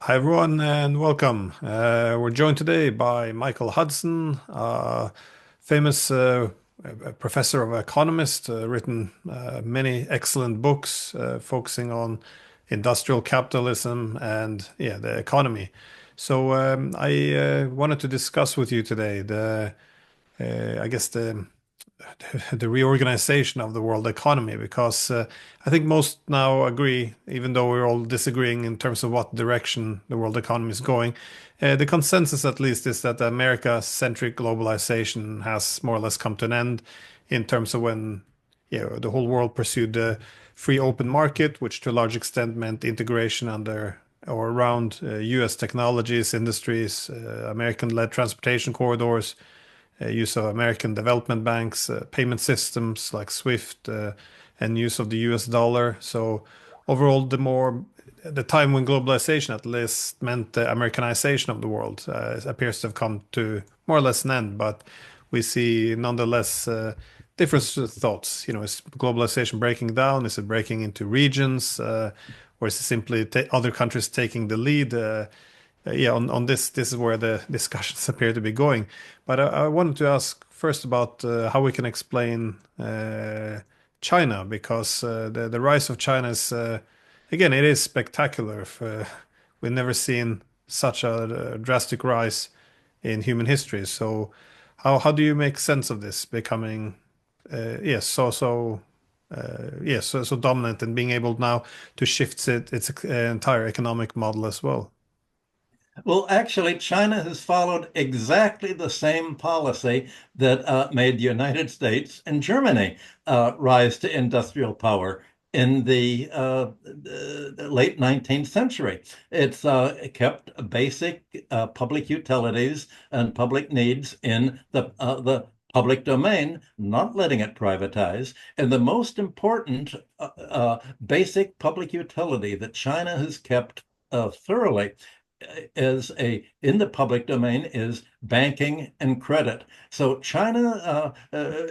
Hi, everyone, and welcome. We're joined today by Michael Hudson, famous professor of economist, written many excellent books focusing on industrial capitalism and the economy. So I wanted to discuss with you today I guess the reorganization of the world economy because I think most now agree, even though we're all disagreeing in terms of what direction the world economy is going. The consensus, at least, is that the America-centric globalization has more or less come to an end in terms of when the whole world pursued the free open market, which to a large extent meant integration under or around US technologies, industries, American-led transportation corridors, use of American development banks, payment systems like SWIFT, and use of the US dollar. So overall, the time when globalization at least meant the Americanization of the world appears to have come to more or less an end. But we see nonetheless different thoughts. Is globalization breaking down? Is it breaking into regions? Or is it simply other countries taking the lead? On this is where the discussions appear to be going. But I wanted to ask first about how we can explain China, because the rise of China is again, it is spectacular. We've never seen such a drastic rise in human history. So how do you make sense of this becoming yes so dominant and being able now to shift its entire economic model as well? Well, actually, China has followed exactly the same policy that made the United States and Germany rise to industrial power in the late 19th century. It's kept basic public utilities and public needs in the public domain, not letting it privatize. And the most important basic public utility that China has kept thoroughly is in the public domain is banking and credit. So China,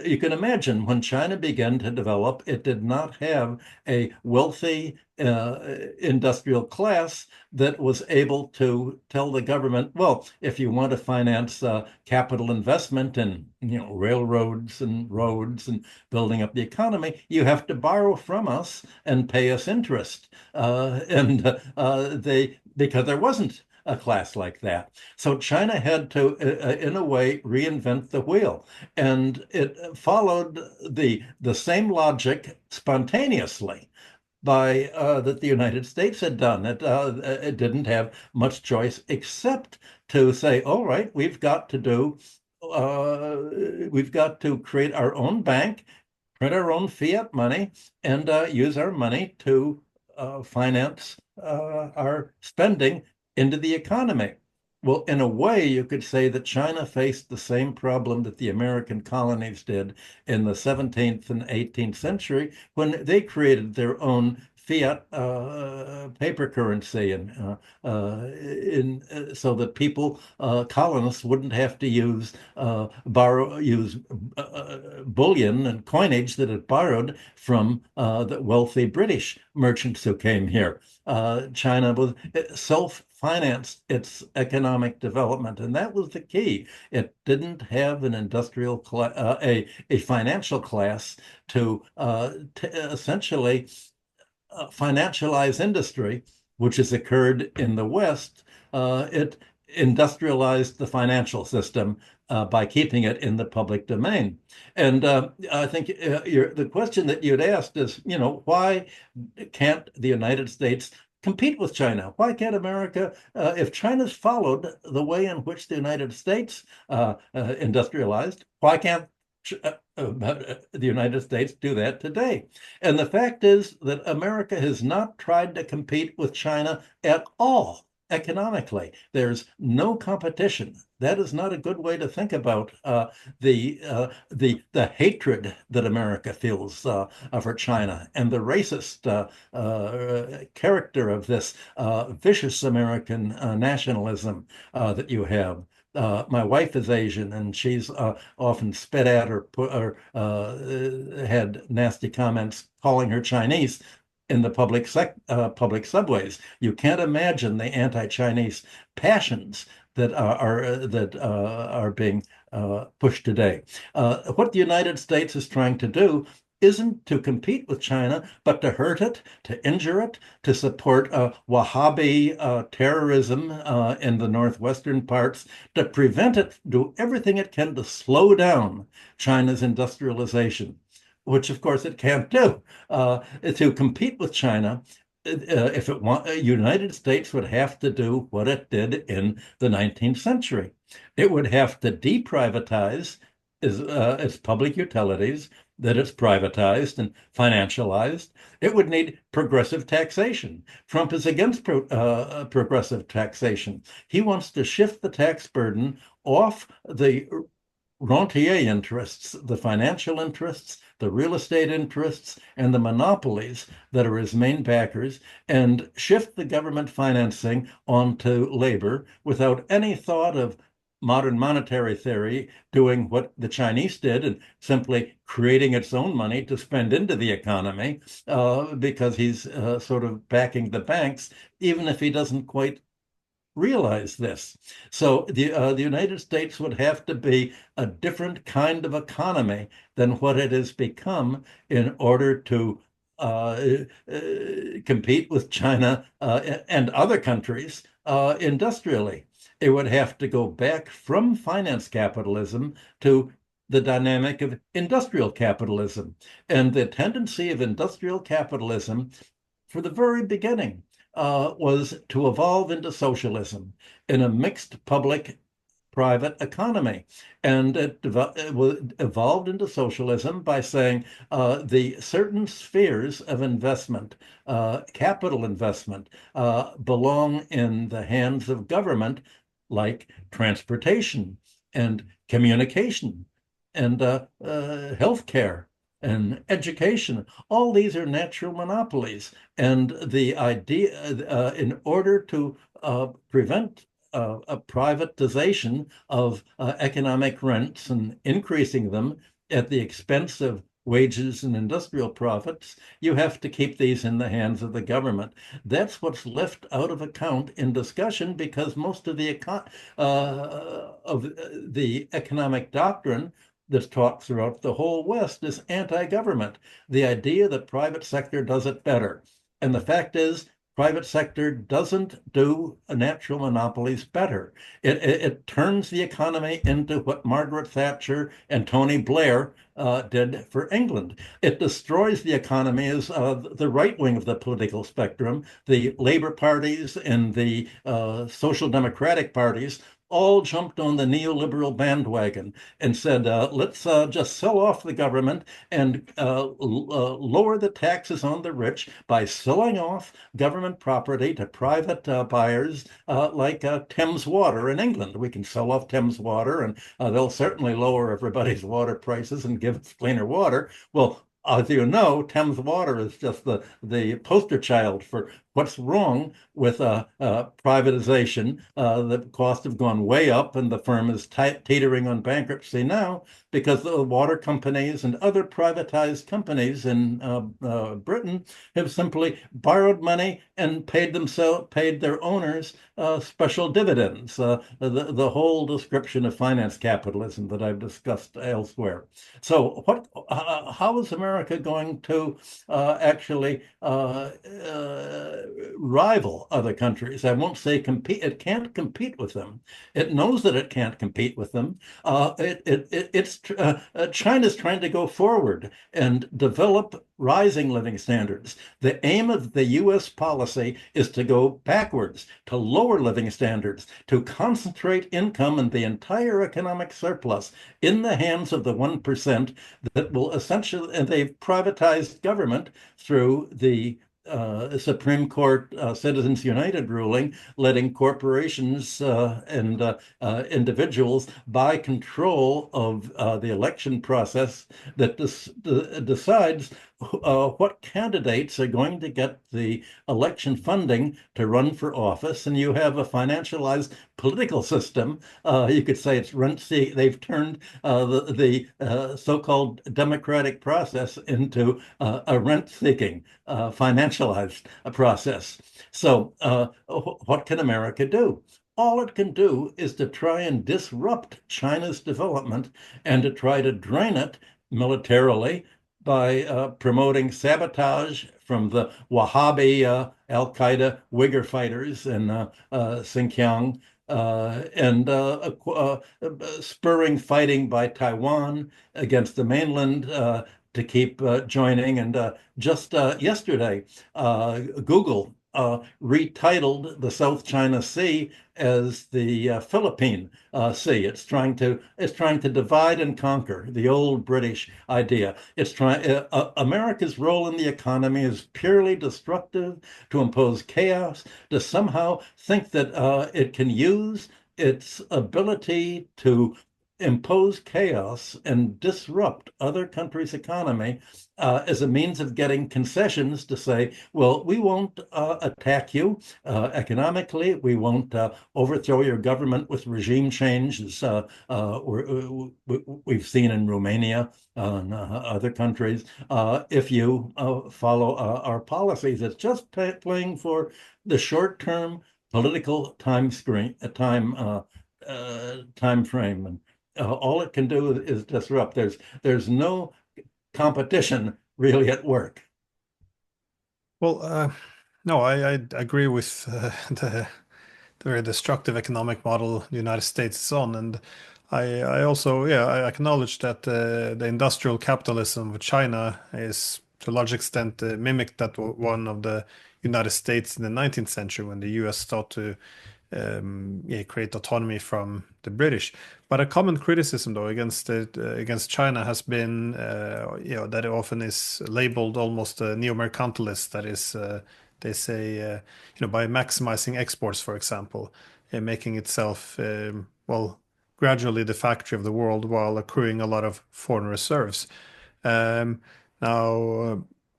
you can imagine when China began to develop, it did not have a wealthy industrial class that was able to tell the government, well, if you want to finance capital investment in railroads and roads and building up the economy, you have to borrow from us and pay us interest. They because there wasn't a class like that. So China had to, in a way, reinvent the wheel, and it followed the same logic spontaneously by that the United States had done. It didn't have much choice except to say, all right, we've got to create our own bank, print our own fiat money, and use our money to finance our spending into the economy. Well, in a way, you could say that China faced the same problem that the American colonies did in the 17th and 18th century when they created their own fiat paper currency and so that people colonists wouldn't have to use bullion and coinage that it borrowed from the wealthy British merchants who came here. China was self-financed its economic development, and that was the key. It didn't have an industrial a financial class to essentially financialize industry, which has occurred in the West. It industrialized the financial system by keeping it in the public domain. And I think the question that you'd asked is, why can't the United States compete with China? Why can't America, if China's followed the way in which the United States industrialized, why can't the United States do that today? And the fact is that America has not tried to compete with China at all economically. There's no competition. That is not a good way to think about the hatred that America feels for China and the racist character of this vicious American nationalism that you have. My wife is Asian, and she's often spit at or had nasty comments calling her Chinese. in the public subways. You can't imagine the anti-Chinese passions that are being pushed today. What the United States is trying to do isn't to compete with China, but to hurt it, to injure it, to support Wahhabi terrorism in the northwestern parts, to prevent it, do everything it can to slow down China's industrialization, which of course it can't do. To compete with China, if it want, United States would have to do what it did in the 19th century. It would have to deprivatize its public utilities that it's privatized and financialized. It would need progressive taxation. Trump is against progressive taxation. He wants to shift the tax burden off the rentier interests, the financial interests, the real estate interests, and the monopolies that are his main backers, and shift the government financing onto labor without any thought of modern monetary theory doing what the Chinese did and simply creating its own money to spend into the economy because he's sort of backing the banks, even if he doesn't quite realize this. So the United States would have to be a different kind of economy than what it has become in order to compete with China and other countries industrially. It would have to go back from finance capitalism to the dynamic of industrial capitalism. And the tendency of industrial capitalism for the very beginning was to evolve into socialism in a mixed public private economy. And it evolved into socialism by saying the certain spheres of investment, capital investment, belong in the hands of government, like transportation and communication and healthcare and education. All these are natural monopolies. And the idea, in order to prevent a privatization of economic rents and increasing them at the expense of wages and industrial profits, you have to keep these in the hands of the government. That's what's left out of account in discussion because most of the economic doctrine that's taught throughout the whole West is anti-government. The idea that private sector does it better. And the fact is, private sector doesn't do natural monopolies better. It turns the economy into what Margaret Thatcher and Tony Blair did for England. It destroys the economy as the right wing of the political spectrum, the Labour parties and the social democratic parties all jumped on the neoliberal bandwagon and said, let's just sell off the government and lower the taxes on the rich by selling off government property to private buyers like Thames Water in England. We can sell off Thames Water and they'll certainly lower everybody's water prices and give us cleaner water. Well, as you know, Thames Water is just the poster child for what's wrong with privatization. The costs have gone way up, and the firm is teetering on bankruptcy now because the water companies and other privatized companies in Britain have simply borrowed money and paid their owners special dividends. The whole description of finance capitalism that I've discussed elsewhere. So, how is America going to actually rival other countries? I won't say compete. It can't compete with them. It knows that it can't compete with them. China's trying to go forward and develop rising living standards. The aim of the U.S. policy is to go backwards, to lower living standards, to concentrate income and the entire economic surplus in the hands of the 1% that will essentially, and they've privatized government through the Supreme Court Citizens United ruling, letting corporations and individuals buy control of the election process that decides what candidates are going to get the election funding to run for office, and you have a financialized political system. You could say it's rent-seeking. They've turned the so-called democratic process into a rent-seeking, financialized process. So, what can America do? All it can do is to try and disrupt China's development and to try to drain it militarily by promoting sabotage from the Wahhabi Al Qaeda Uyghur fighters in Xinjiang and spurring fighting by Taiwan against the mainland to keep joining. And just yesterday, Google retitled the South China Sea as the Philippine Sea. It's trying to divide and conquer, the old British idea. It's trying America's role in the economy is purely destructive, to impose chaos, to somehow think that it can use its ability to impose chaos and disrupt other countries' economy as a means of getting concessions to say, well, we won't attack you economically. We won't overthrow your government with regime change, as we've seen in Romania and other countries, if you follow our policies. It's just playing for the short-term political time frame. And all it can do is disrupt. There's no competition really at work. Well, no, I agree with the very destructive economic model the United States is on, and I also, yeah, I acknowledge that the industrial capitalism of China is to a large extent mimicked that one of the United States in the 19th century when the U.S. thought to yeah, create autonomy from the British. But a common criticism, though, against China has been, you know, that it often is labeled almost neo-mercantilist. That is, they say, you know, by maximizing exports, for example, making itself, well, gradually the factory of the world while accruing a lot of foreign reserves. Now,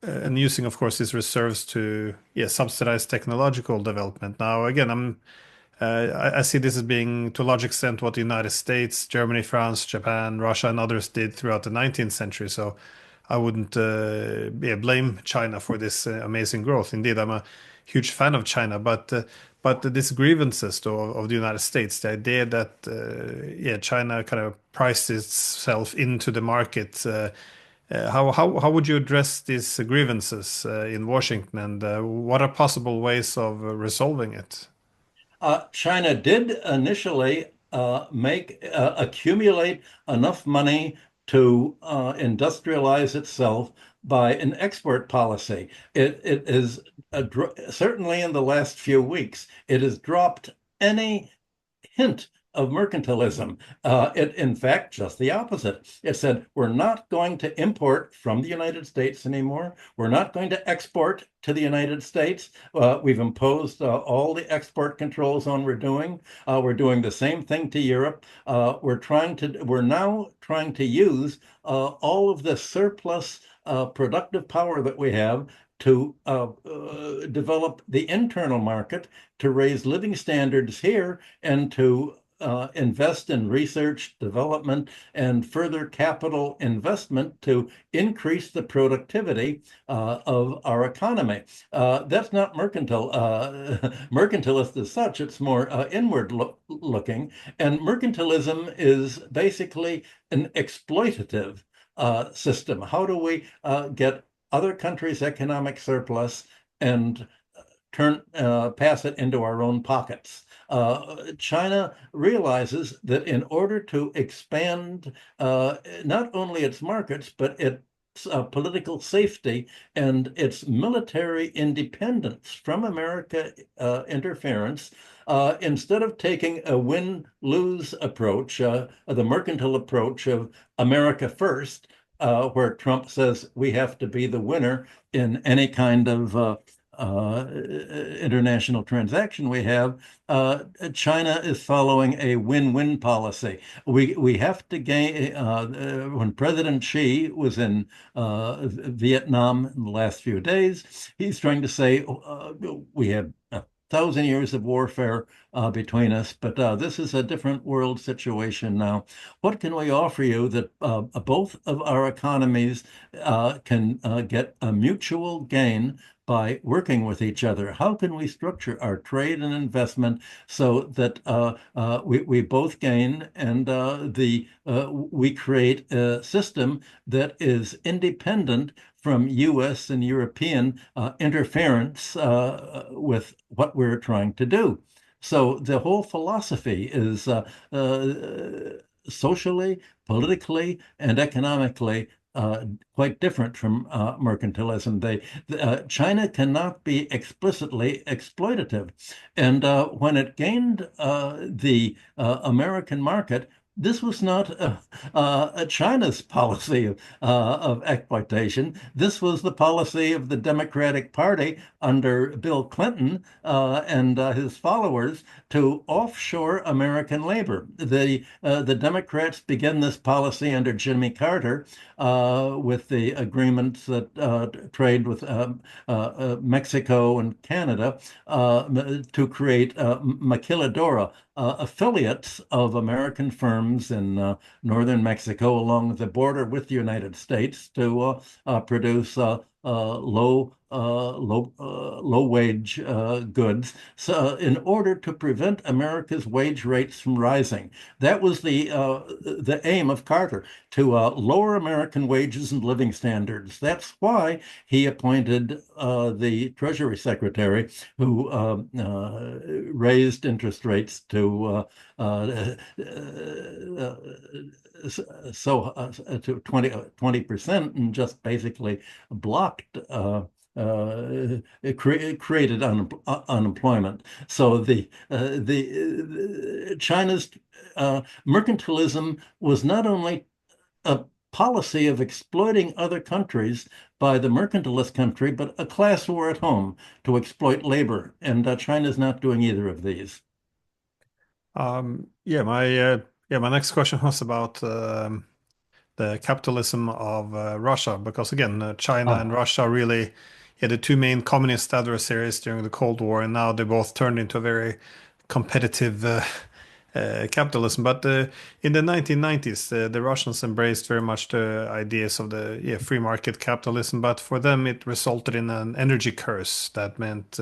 and using, of course, these reserves to, yeah, subsidize technological development. Now, again, I see this as being to a large extent what the United States, Germany, France, Japan, Russia, and others did throughout the 19th century. So I wouldn't yeah, blame China for this amazing growth. Indeed, I'm a huge fan of China, but these grievances though of the United States, the idea that yeah, China kind of priced itself into the market. How would you address these grievances in Washington, and what are possible ways of resolving it? China did initially make accumulate enough money to industrialize itself by an export policy. It is certainly in the last few weeks, it has dropped any hint of mercantilism. In fact, just the opposite. It said, we're not going to import from the United States anymore. We're not going to export to the United States. We've imposed all the export controls on we're doing. We're doing the same thing to Europe. We're now trying to use all of the surplus productive power that we have to develop the internal market, to raise living standards here, and to invest in research, development, and further capital investment to increase the productivity of our economy. That's not mercantilist as such. It's more inward looking. And mercantilism is basically an exploitative system. How do we get other countries' economic surplus and pass it into our own pockets? China realizes that in order to expand not only its markets, but its political safety and its military independence from America interference, instead of taking a win-lose approach, the mercantile approach of America first, where Trump says we have to be the winner in any kind of international transaction we have, China is following a win-win policy. We have to gain. When President Xi was in Vietnam in the last few days, he's trying to say we have 1,000 years of warfare between us, but this is a different world situation now. What can we offer you that both of our economies can get a mutual gain by working with each other? How can we structure our trade and investment so that we both gain and we create a system that is independent from US and European interference with what we're trying to do? So the whole philosophy is socially, politically, and economically quite different from mercantilism. China cannot be explicitly exploitative. And when it gained the American market, this was not China's policy of exploitation. This was the policy of the Democratic Party under Bill Clinton and his followers to offshore American labor. The Democrats began this policy under Jimmy Carter with the agreements that trade with Mexico and Canada to create maquiladora affiliates of American firms in northern Mexico along the border with the United States to produce low wage goods, so in order to prevent America's wage rates from rising. That was the aim of Carter, to lower American wages and living standards. That's why he appointed the Treasury Secretary, who raised interest rates to to 20% and just basically blocked it created unemployment. So the China's mercantilism was not only a policy of exploiting other countries by the mercantilist country, but a class war at home to exploit labor. And China's not doing either of these. My next question was about the capitalism of Russia, because again, China Ah, and Russia really, yeah, the two main communist adversaries during the Cold War, and now they both turned into a very competitive capitalism. But in the 1990s, the Russians embraced very much the ideas of the free market capitalism, but for them it resulted in an energy curse that meant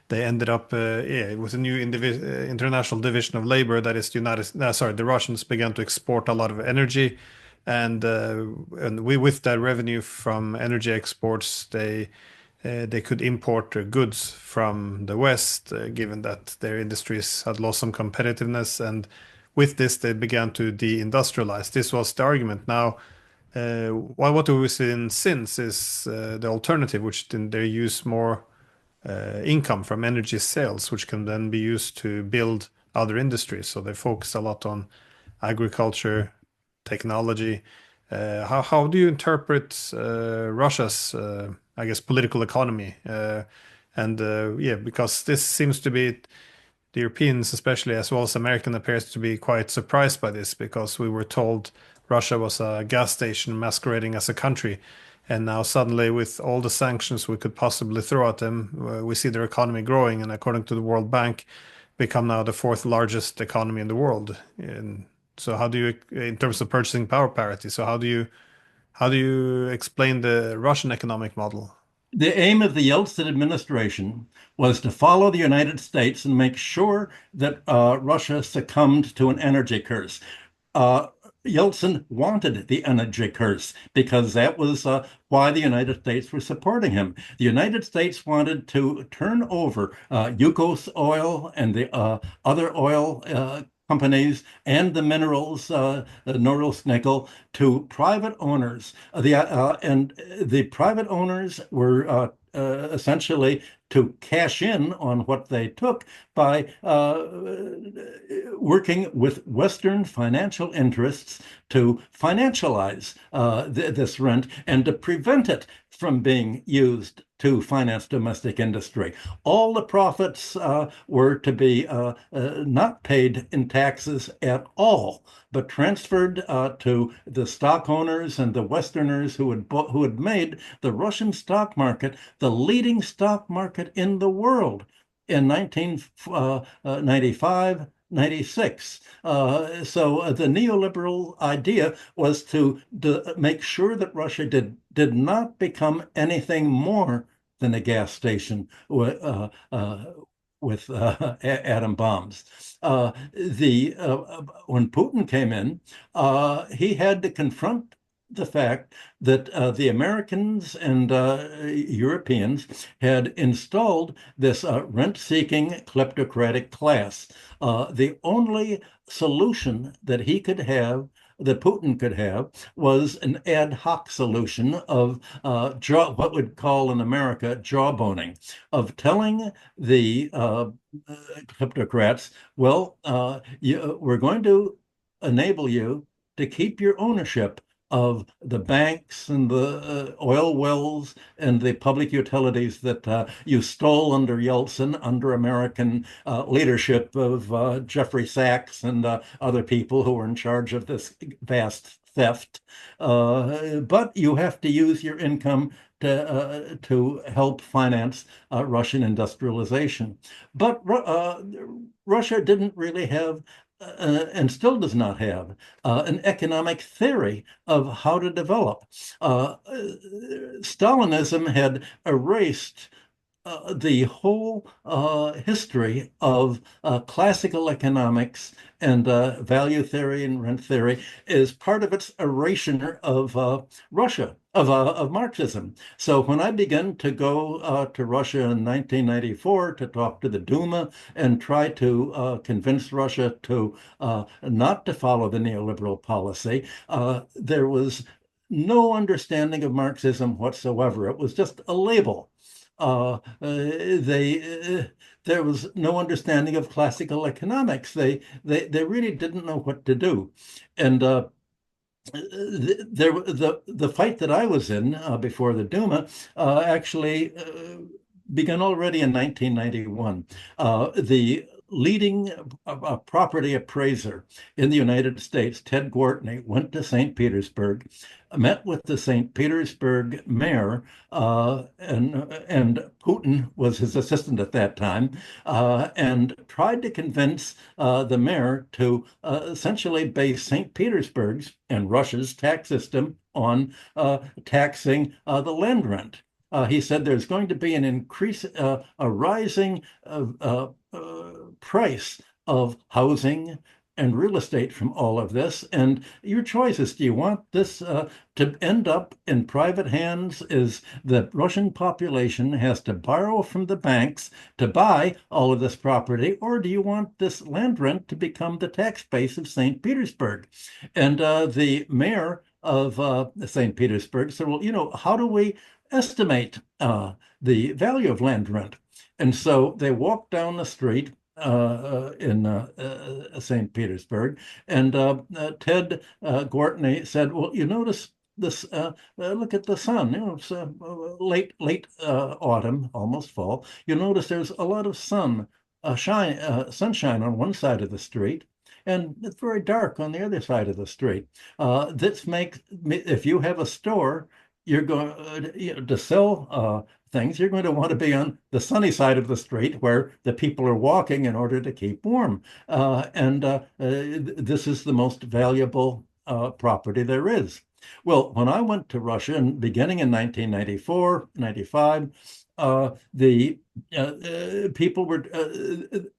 they ended up with a new international division of labor, that is the Russians began to export a lot of energy, and with that revenue from energy exports, they could import goods from the West, given that their industries had lost some competitiveness. And with this, they began to deindustrialize. This was the argument. Now, what we've seen since is the alternative, which then they use more income from energy sales, which can then be used to build other industries. So they focus a lot on agriculture, technology. How do you interpret Russia's, I guess, political economy? Because this seems to be the Europeans, especially as well as American, appears to be quite surprised by this, because we were told Russia was a gas station masquerading as a country. And now suddenly, with all the sanctions we could possibly throw at them, we see their economy growing, and according to the World Bank, become now the fourth largest economy in the world. And so, how do you, in terms of purchasing power parity, so how do you explain the Russian economic model? The aim of the Yeltsin administration was to follow the United States and make sure that Russia succumbed to an energy curse. Uh, Yeltsin wanted the energy curse because that was why the United States was supporting him. The United States wanted to turn over Yukos oil and the other oil companies and the minerals, the Norilsk nickel, to private owners. And the private owners were essentially to cash in on what they took by working with Western financial interests to financialize this rent and to prevent it from being used to finance domestic industry. All the profits were to be not paid in taxes at all, but transferred to the stock owners and the Westerners who had made the Russian stock market the leading stock market in the world in 1995. 96. So the neoliberal idea was to make sure that Russia did not become anything more than a gas station with atom bombs. The When Putin came in, he had to confront the fact that the Americans and Europeans had installed this rent-seeking kleptocratic class. The only solution that Putin could have, was an ad hoc solution of what we'd call in America jawboning, of telling the kleptocrats, well, we're going to enable you to keep your ownership of the banks and the oil wells and the public utilities that you stole under Yeltsin, under American leadership of Jeffrey Sachs and other people who were in charge of this vast theft. But you have to use your income to help finance Russian industrialization. But Russia didn't really have and still does not have an economic theory of how to develop. Stalinism had erased the whole history of classical economics and value theory and rent theory is part of its erasure of Russia, of Marxism. So when I began to go to Russia in 1994 to talk to the Duma and try to convince Russia to not to follow the neoliberal policy, there was no understanding of Marxism whatsoever. It was just a label. There was no understanding of classical economics. They really didn't know what to do, and the fight that I was in before the Duma actually began already in 1991. The leading property appraiser in the United States, Ted Gortney, went to St. Petersburg, met with the St. Petersburg mayor, and Putin was his assistant at that time, and tried to convince the mayor to essentially base St. Petersburg's and Russia's tax system on taxing the land rent. He said there's going to be an increase, a rising price of housing and real estate from all of this. And your choices, do you want this to end up in private hands? Is the Russian population has to borrow from the banks to buy all of this property? Or do you want this land rent to become the tax base of St. Petersburg? And the mayor of St. Petersburg said, well, how do we estimate the value of land rent? And so they walked down the street in St. Petersburg, and Ted Gortney said, "Well, you notice this? Look at the sun. It's late autumn, almost fall. You notice there's a lot of sunshine on one side of the street." And it's very dark on the other side of the street. This makes, if you have a store, you're going to sell things, you're going to want to be on the sunny side of the street where the people are walking in order to keep warm. And this is the most valuable property there is. Well, when I went to Russia, and beginning in 1994, 95, the people were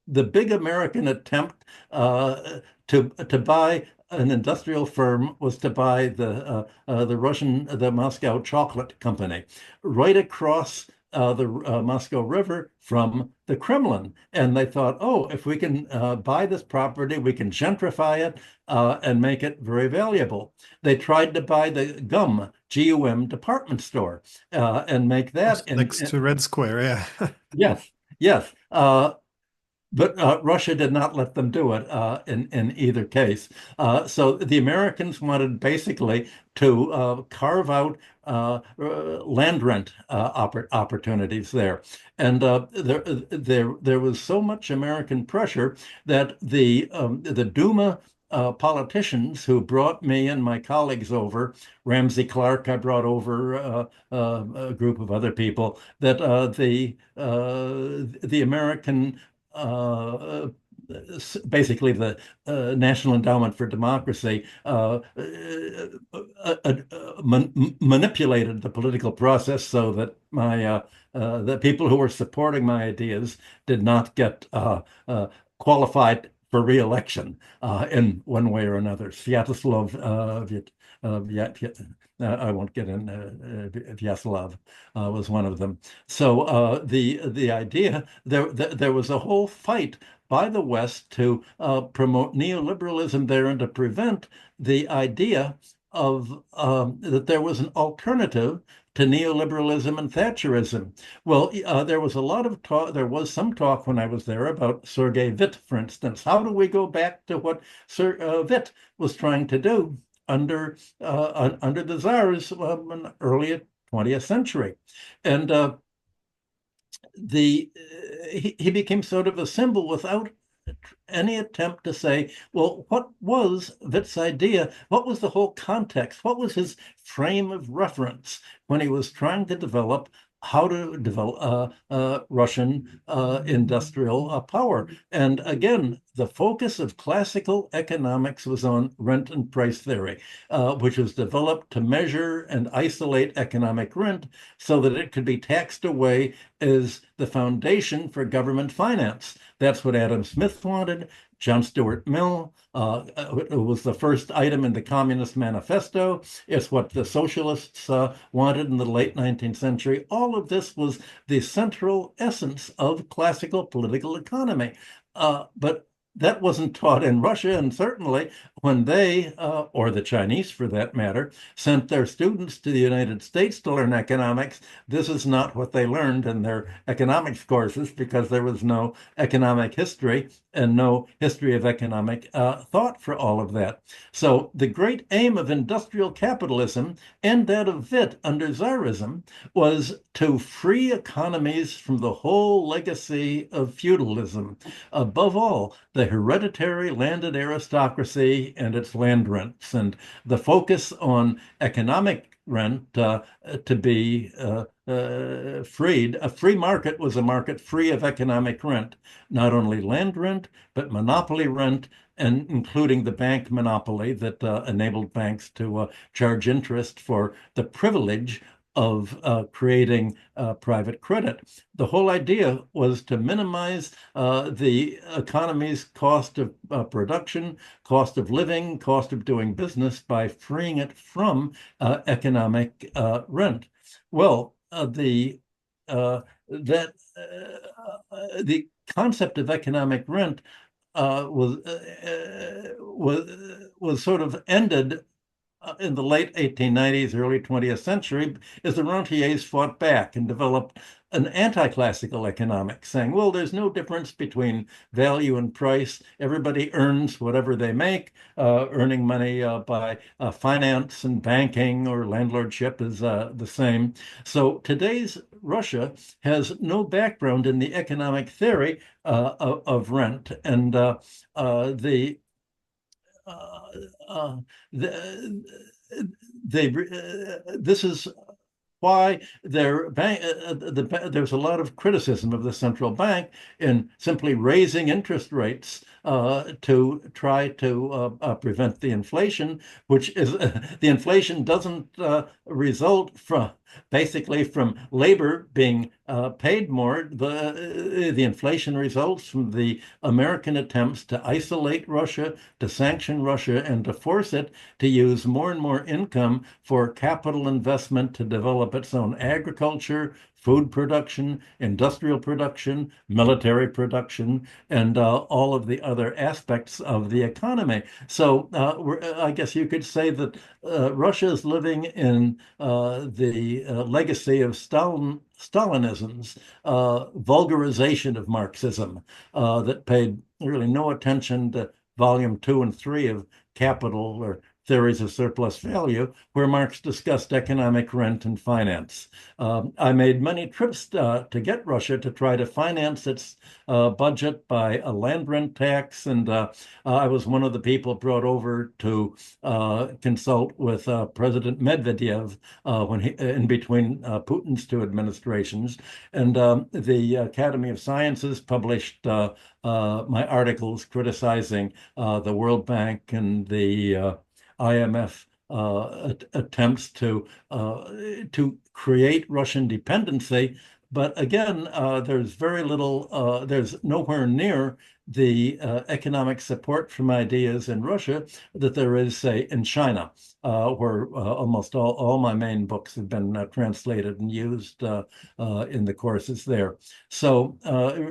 the big American attempt to buy an industrial firm was to buy the Moscow Chocolate Company right across the Moscow River from the Kremlin. And they thought, oh, if we can buy this property, we can gentrify it and make it very valuable. They tried to buy the GUM department store and make that next to Red Square, yeah. yes, yes. but Russia did not let them do it in either case. So the Americans wanted basically to carve out land rent opportunities there, and there was so much American pressure that the Duma politicians who brought me and my colleagues over, Ramsey Clark, I brought over a group of other people, that the American uh, basically the National Endowment for Democracy manipulated the political process so that the people who were supporting my ideas did not get qualified for re-election in one way or another. Sviatoslav I won't get in. Vyacheslav was one of them. So the idea there was a whole fight by the West to promote neoliberalism there and to prevent the idea of that there was an alternative to neoliberalism and Thatcherism. Well, there was a lot of talk. There was some talk when I was there about Sergei Witt, for instance. How do we go back to what Sir Witt was trying to do under the czars in the early 20th century? And he became sort of a symbol without any attempt to say, well, what was Witt's idea? What was the whole context? What was his frame of reference when he was trying to develop how to develop Russian industrial power? And again, the focus of classical economics was on rent and price theory, which was developed to measure and isolate economic rent so that it could be taxed away as the foundation for government finance. That's what Adam Smith wanted. John Stuart Mill it was the first item in the Communist Manifesto. It's what the socialists wanted in the late 19th century. All of this was the central essence of classical political economy. But that wasn't taught in Russia, and certainly when they, or the Chinese for that matter, sent their students to the United States to learn economics, this is not what they learned in their economics courses because there was no economic history and no history of economic thought for all of that. So the great aim of industrial capitalism and that of Witt under Tsarism was to free economies from the whole legacy of feudalism. Above all, the hereditary landed aristocracy and its land rents, and the focus on economic rent to be freed. A free market was a market free of economic rent, not only land rent, but monopoly rent, and including the bank monopoly that enabled banks to charge interest for the privilege of creating private credit. The whole idea was to minimize the economy's cost of production, cost of living, cost of doing business by freeing it from economic rent. Well, the concept of economic rent was sort of ended in the late 1890s, early 20th century, as the rentiers fought back and developed an anti-classical economics, saying, well, there's no difference between value and price. Everybody earns whatever they make. Earning money by finance and banking or landlordship is the same. So today's Russia has no background in the economic theory of rent. And the the, this is why there's a lot of criticism of the central bank in simply raising interest rates to try to prevent the inflation, which is the inflation doesn't result from basically from labor being paid more. The inflation results from the American attempts to isolate Russia, to sanction Russia, and to force it to use more and more income for capital investment to develop its own agriculture, food production, industrial production, military production, and all of the other aspects of the economy. So I guess you could say that Russia is living in the legacy of Stalinism's vulgarization of Marxism that paid really no attention to volume 2 and 3 of Capital or Theories of Surplus Value, where Marx discussed economic rent and finance. I made many trips to get Russia to try to finance its budget by a land rent tax, and I was one of the people brought over to consult with President Medvedev when in between Putin's two administrations. And the Academy of Sciences published my articles criticizing the World Bank and the IMF attempts to create Russian dependency. But again, there's nowhere near the economic support from ideas in Russia that there is, say, in China, where almost all my main books have been translated and used in the courses there. So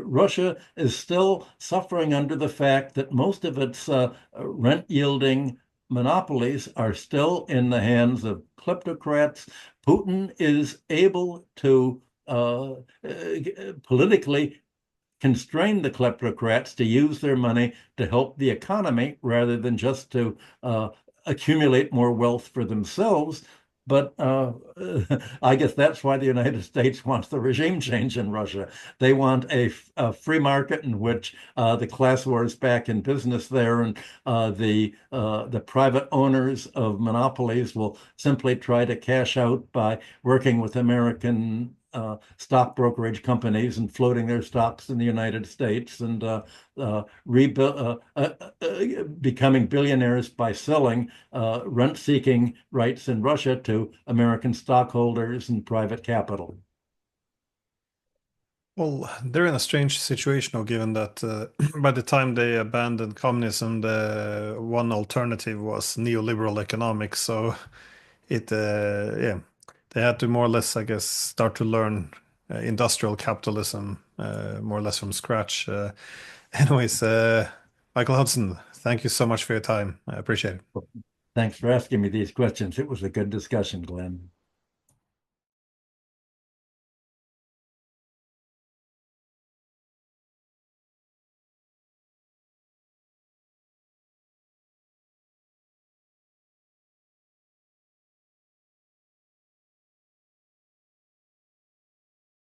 Russia is still suffering under the fact that most of its rent yielding monopolies are still in the hands of kleptocrats. Putin is able to politically constrain the kleptocrats to use their money to help the economy rather than just to accumulate more wealth for themselves. But I guess that's why the United States wants the regime change in Russia. They want a free market in which the class war is back in business there, and the private owners of monopolies will simply try to cash out by working with American stock brokerage companies and floating their stocks in the United States and becoming billionaires by selling rent-seeking rights in Russia to American stockholders and private capital. Well, they're in a strange situation, though, given that by the time they abandoned communism, the one alternative was neoliberal economics. So yeah, they had to more or less, I guess, start to learn industrial capitalism more or less from scratch. Anyways, Michael Hudson, thank you so much for your time. I appreciate it. Thanks for asking me these questions. It was a good discussion, Glenn.